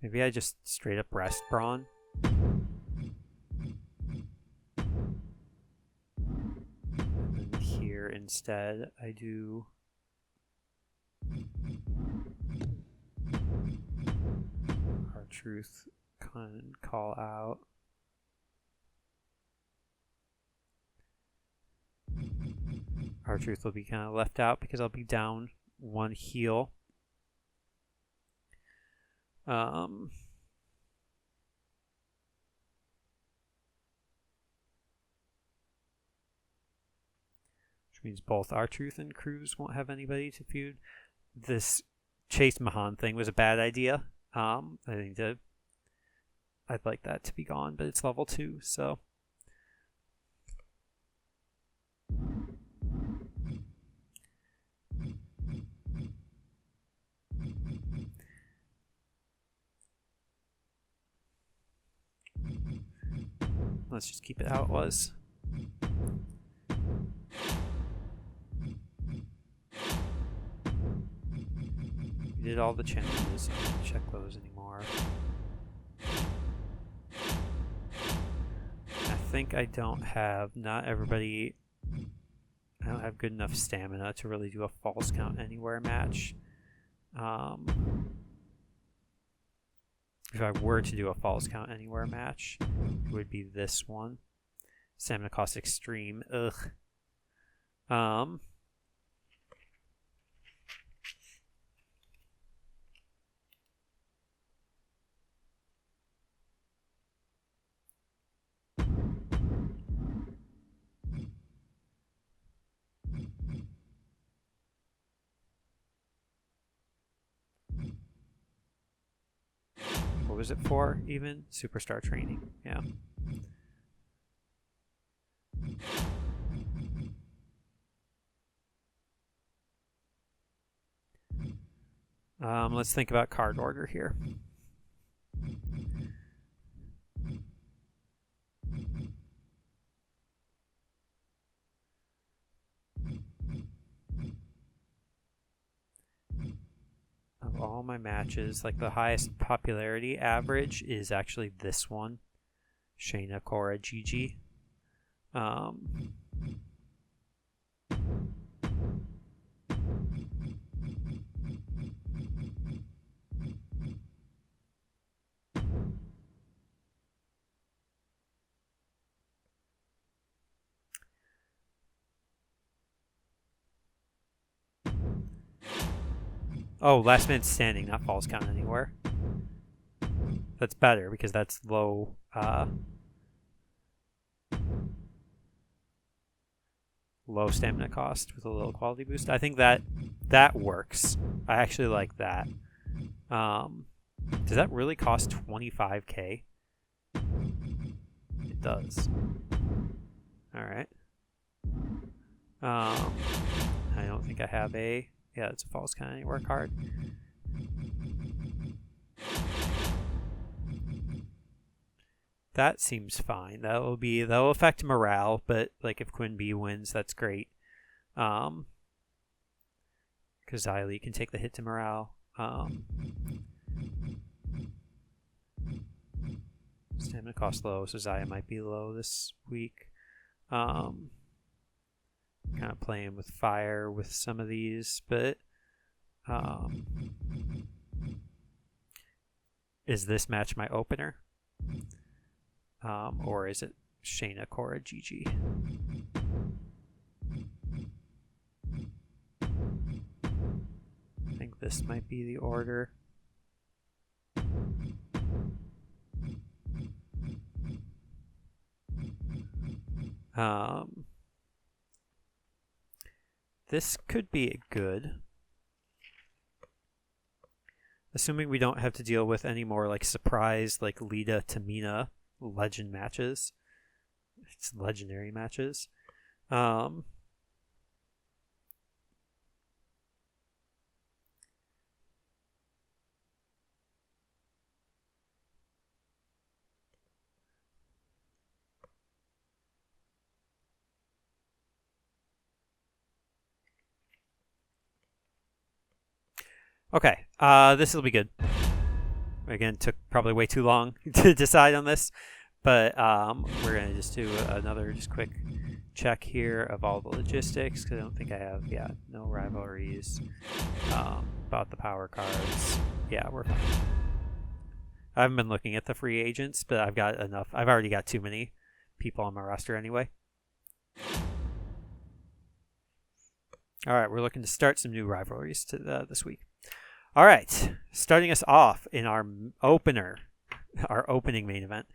Maybe I just straight up rest Braun. Here instead I do R-Truth call out. R-Truth will be kind of left out because I'll be down 1 heel. Means both R-Truth and Cruz won't have anybody to feud. This Chase Mahan thing was a bad idea. I think I'd like that to be gone, but it's level 2, so. Let's just keep it how it was. Did all the challenges. I don't check those anymore. I think I don't have, not everybody, I don't have good enough stamina to really do a false count anywhere match. If I were to do a false count anywhere match, it would be this one. Stamina cost extreme. Ugh. What was it for even? Superstar training. Yeah. Let's think about card order here. Of all my matches, like the highest popularity average is actually this one. Shayna, Cora, Gigi. Oh, last man standing, not falls count anywhere. That's better because that's low low stamina cost with a little quality boost. I think that works. I actually like that. Does that really cost 25k? It does. All right. I don't think I have a. Yeah, it's a false count anywhere card. That seems fine. That'll affect morale, but like if Quinn B wins, that's great. Because Xylee can take the hit to morale. Stamina cost low, so Xayah might be low this week. Kind of playing with fire with some of these, but is this match my opener? Or is it Shayna, Cora, Gigi? I think this might be the order. This could be good. Assuming we don't have to deal with any more like surprise, like Lita, Tamina legend matches. It's legendary matches. Okay, this will be good. Again, took probably way too long to decide on this, but we're going to just do another just quick check here of all the logistics, because I don't think I have, no rivalries. Bought the power cards. Yeah, we're fine. I haven't been looking at the free agents, but I've got enough. I've already got too many people on my roster anyway. All right, we're looking to start some new rivalries this week. All right, starting us off in our opener, our opening main event.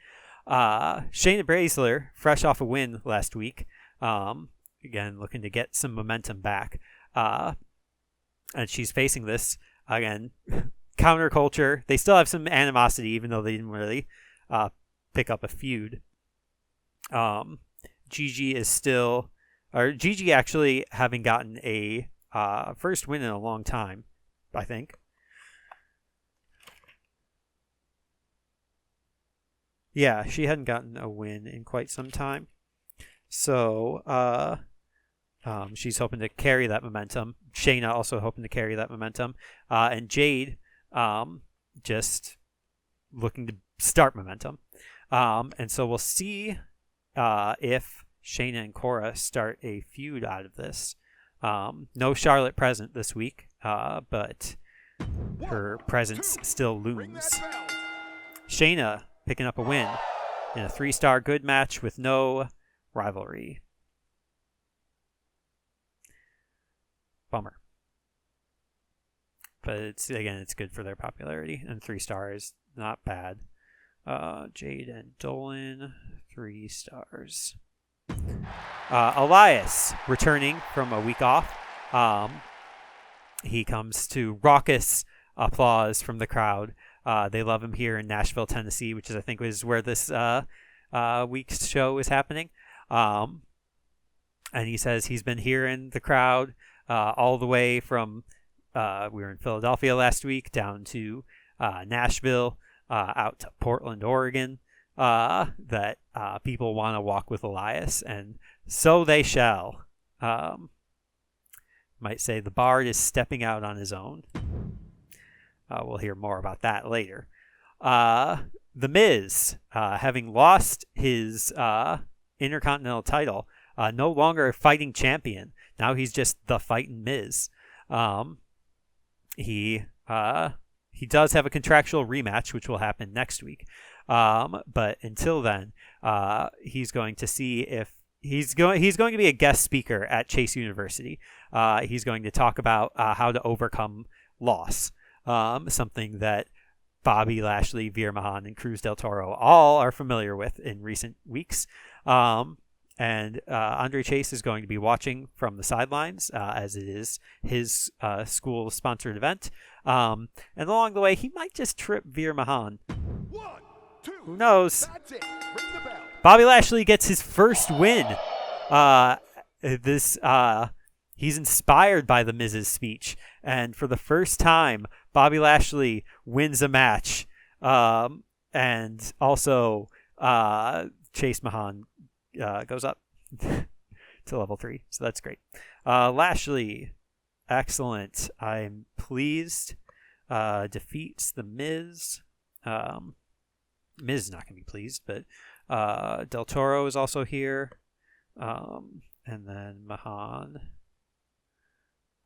Shayna Baszler, fresh off a win last week. Again, looking to get some momentum back. And she's facing this, again, counterculture. They still have some animosity, even though they didn't really pick up a feud. Gigi actually having gotten a first win in a long time, I think. Yeah, she hadn't gotten a win in quite some time. So she's hoping to carry that momentum. Shayna also hoping to carry that momentum. And Jade just looking to start momentum. And so we'll see if Shayna and Cora start a feud out of this. No Charlotte present this week, but her presence still looms. Shayna picking up a win in a 3-star good match with no rivalry. Bummer. But it's good for their popularity, and 3 stars, not bad. Jade and Dolan, 3 stars. Elias returning from a week off. He comes to raucous applause from the crowd They love him here in Nashville, Tennessee, which is I think is where this week's show is happening. And he says he's been hearing the crowd all the way from we were in Philadelphia last week down to Nashville, out to Portland, Oregon, that people want to walk with Elias, and so they shall. Might say the Bard is stepping out on his own. We'll hear more about that later. The Miz, having lost his Intercontinental title, no longer a fighting champion. Now he's just the fighting Miz. He does have a contractual rematch, which will happen next week. But until then, he's going to see if he's going to be a guest speaker at Chase University. He's going to talk about how to overcome loss, something that Bobby Lashley, Veer Mahan, and Cruz del Toro all are familiar with in recent weeks. And Andre Chase is going to be watching from the sidelines, as it is his school-sponsored event. And along the way, he might just trip Veer Mahan. 1, 2. Who knows? That's it. Ring the bell. Bobby Lashley gets his first win. He's inspired by the Miz's speech, and for the first time, Bobby Lashley wins a match. And also, Chase Mahan goes up to level 3, so that's great. Lashley, excellent. I'm pleased. Defeats the Miz. Miz is not going to be pleased, but Del Toro is also here. And then Mahan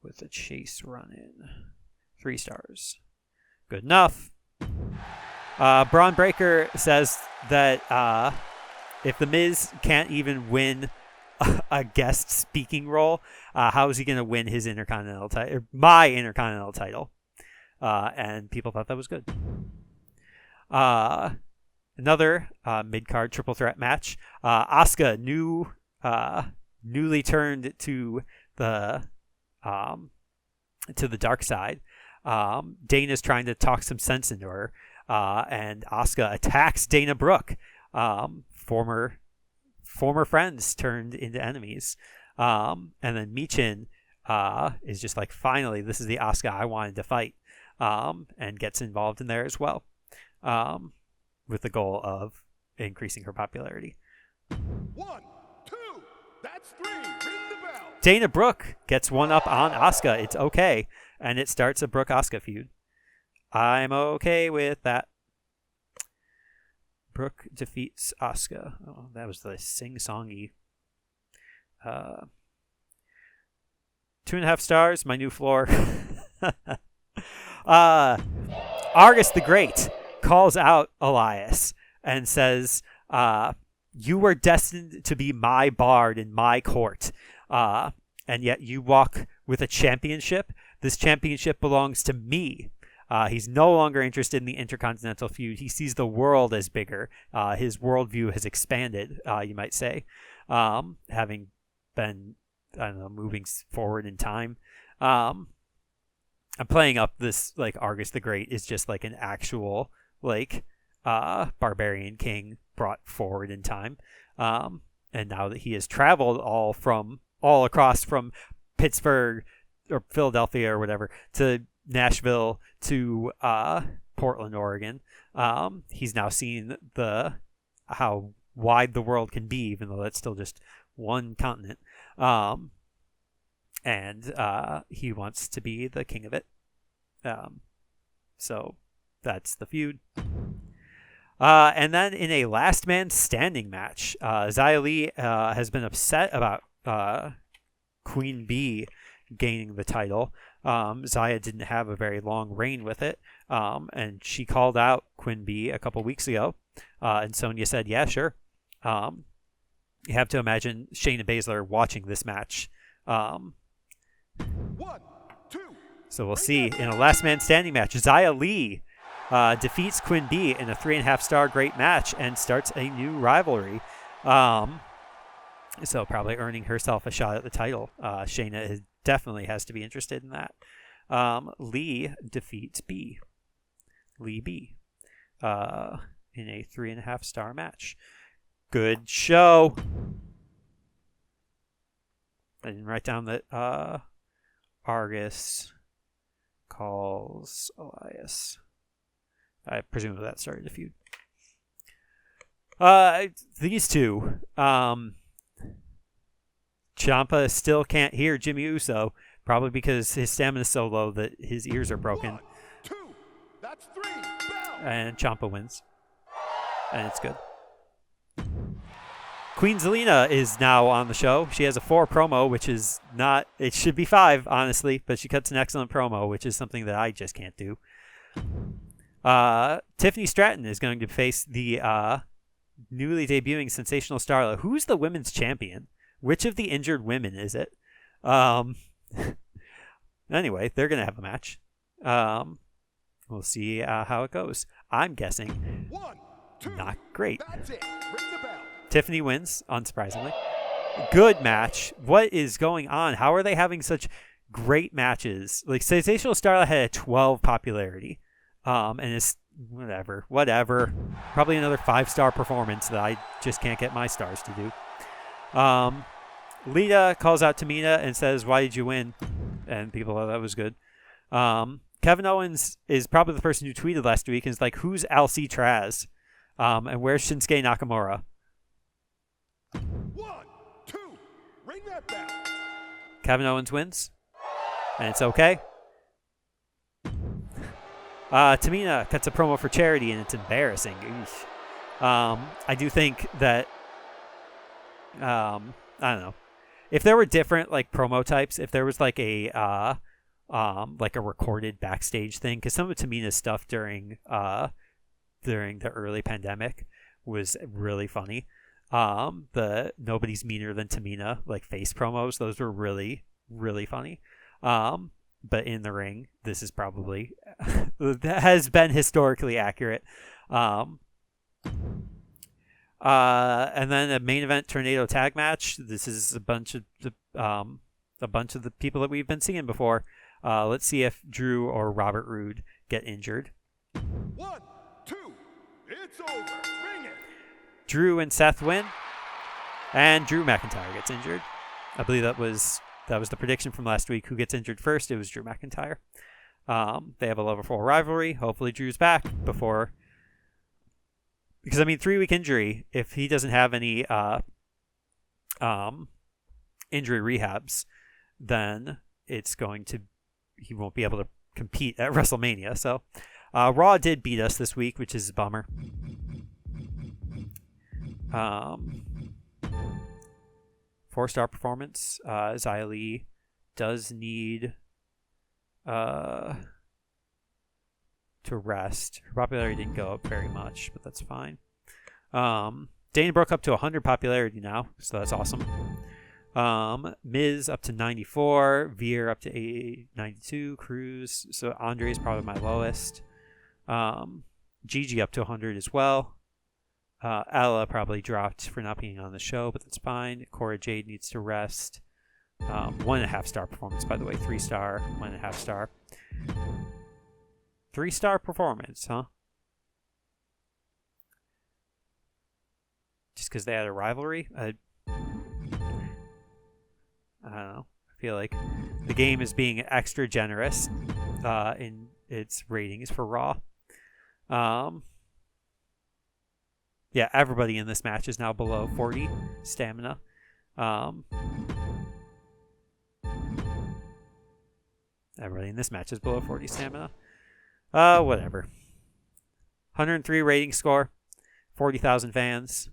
with a Chase run-in. 3 stars. Good enough. Braun Breaker says that if the Miz can't even win a guest speaking role, how is he going to win his Intercontinental title, or my Intercontinental title? And people thought that was good. Another mid-card triple threat match. Asuka, newly turned to the dark side. Dana's trying to talk some sense into her, and Asuka attacks Dana Brooke. Former friends turned into enemies. And then Michin is just like, finally, this is the Asuka I wanted to fight, and gets involved in there as well, with the goal of increasing her popularity. 1, 2. That's 3. Ring the bell. Dana Brooke gets one up on Asuka. It's okay. And it starts a Brooke-Asuka feud. I'm okay with that. Brooke defeats Asuka. Oh, that was the sing-songy. 2.5 stars, my new floor. Argus the Great calls out Elias and says, you were destined to be my bard in my court, and yet you walk with a championship. This championship belongs to me. He's no longer interested in the Intercontinental feud. He sees the world as bigger. His worldview has expanded, you might say, having been, I don't know, moving forward in time. I'm playing up this, like, Argus the Great is just like an actual, like, barbarian king brought forward in time. And now that he has traveled all across from Pittsburgh or Philadelphia or whatever to Nashville to Portland, Oregon, he's now seen how wide the world can be, even though that's still just one continent. And he wants to be the king of it. So that's the feud. And then in a last man standing match, Xia Li has been upset about Queen Bee gaining the title. Xia didn't have a very long reign with it, and she called out Queen Bee a couple weeks ago, and Sonya said, yeah, sure. You have to imagine Shayna Baszler watching this match. 1, 2. So we'll see in a last man standing match. Xia Li defeats Queen Bee in a 3.5 star great match and starts a new rivalry. So probably earning herself a shot at the title. Shayna definitely has to be interested in that. Lee defeats Bee. Lee B. In a 3.5-star match. Good show. I didn't write down that Argus calls Elias. I presume that started a feud. These two. Ciampa still can't hear Jimmy Uso, probably because his stamina is so low that his ears are broken. 1, 2, that's 3, bell. And Ciampa wins. And it's good. Queen Zelina is now on the show. She has a 4 promo, which is not... It should be 5, honestly, but she cuts an excellent promo, which is something that I just can't do. Tiffany Stratton is going to face the newly debuting Sensational Starla. Who's the women's champion? Which of the injured women is it? Anyway, they're going to have a match. We'll see how it goes. I'm guessing 1, 2, not great. that's it. Ring the bell. Tiffany wins, unsurprisingly. Good match. What is going on? How are they having such great matches? Like, Sensational Starla had a 12 popularity. And it's whatever. Probably another 5-star performance that I just can't get my stars to do. Lita calls out Tamina and says, "Why did you win?" And people thought that was good. Kevin Owens is probably the person who tweeted last week and is like, "Who's LC Traz? And where's Shinsuke Nakamura?" 1, 2, ring that bell. Kevin Owens wins. And it's okay. Tamina cuts a promo for Charity, and it's embarrassing. I do think that... I don't know. If there were different like promo types, if there was like a recorded backstage thing, because some of Tamina's stuff during the early pandemic was really funny. The Nobody's Meaner Than Tamina like face promos, those were really, really funny. But in the ring, this is probably has been historically accurate. And then a main event tornado tag match. This is a bunch of the people that we've been seeing before. Let's see if Drew or Robert Roode get injured. 1, 2, it's over. Ring it. Drew and Seth win, and Drew McIntyre gets injured. I believe that was the prediction from last week. Who gets injured first? It was Drew McIntyre. They have a level 4 rivalry. Hopefully Drew's back before... Because, 3-week injury, if he doesn't have any injury rehabs, then he won't be able to compete at WrestleMania. So, Raw did beat us this week, which is a bummer. 4-star performance. Xia Li does need to rest. Her popularity didn't go up very much, but that's fine. Dana Brooke up to 100 popularity now, so that's awesome. Miz up to 94, Veer up to 92, Cruz. So Andre is probably my lowest. Gigi up to 100 as well. Ella probably dropped for not being on the show, but that's fine. Cora Jade needs to rest. 1.5-star performance, by the way. 3-star, 1.5-star. 3-star performance, huh? Just because they had a rivalry? I don't know. I feel like the game is being extra generous in its ratings for Raw. Yeah, everybody in this match is now below 40 stamina. Everybody in this match is below 40 stamina. Whatever. 103 rating score. 40,000 fans.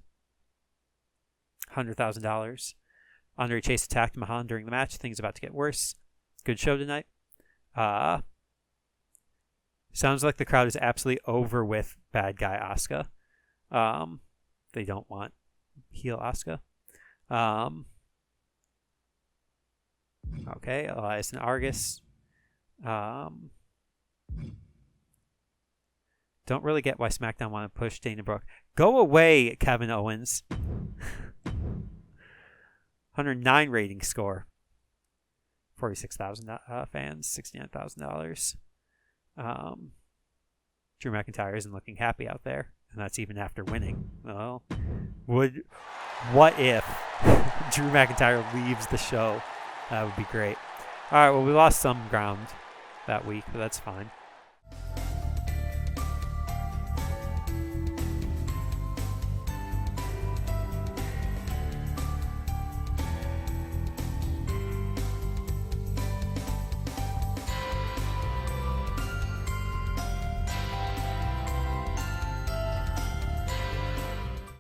$100,000. Andre Chase attacked Mahan during the match. Things about to get worse. Good show tonight. Sounds like the crowd is absolutely over with bad guy Asuka. They don't want heel Asuka. Okay, Elias and Argus. Don't really get why SmackDown want to push Dana Brooke. Go away, Kevin Owens. 109 rating score. 46,000 fans, $69,000. Drew McIntyre isn't looking happy out there, and that's even after winning. Well, what if Drew McIntyre leaves the show? That would be great. All right, well, we lost some ground that week, but that's fine.